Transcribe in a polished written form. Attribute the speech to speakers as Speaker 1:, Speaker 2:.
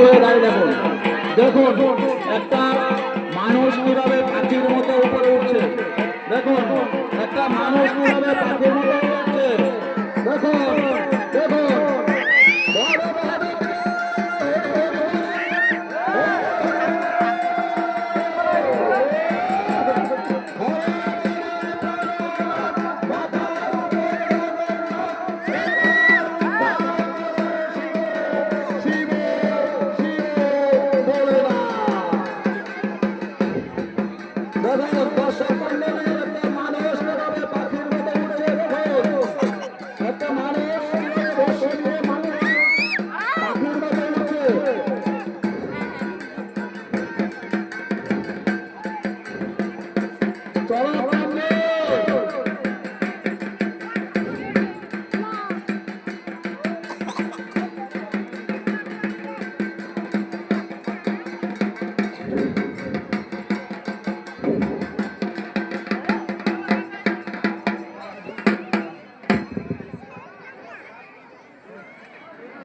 Speaker 1: হয়ে দাঁড়িয়ে দেখুন দেখুন একটা মানুষ কিভাবে পাখির মতো উপরে উঠছে। দেখুন একটা মানুষ কিভাবে পাখির মতো উঠছে। দেখুন দেখুন একটা মানুষ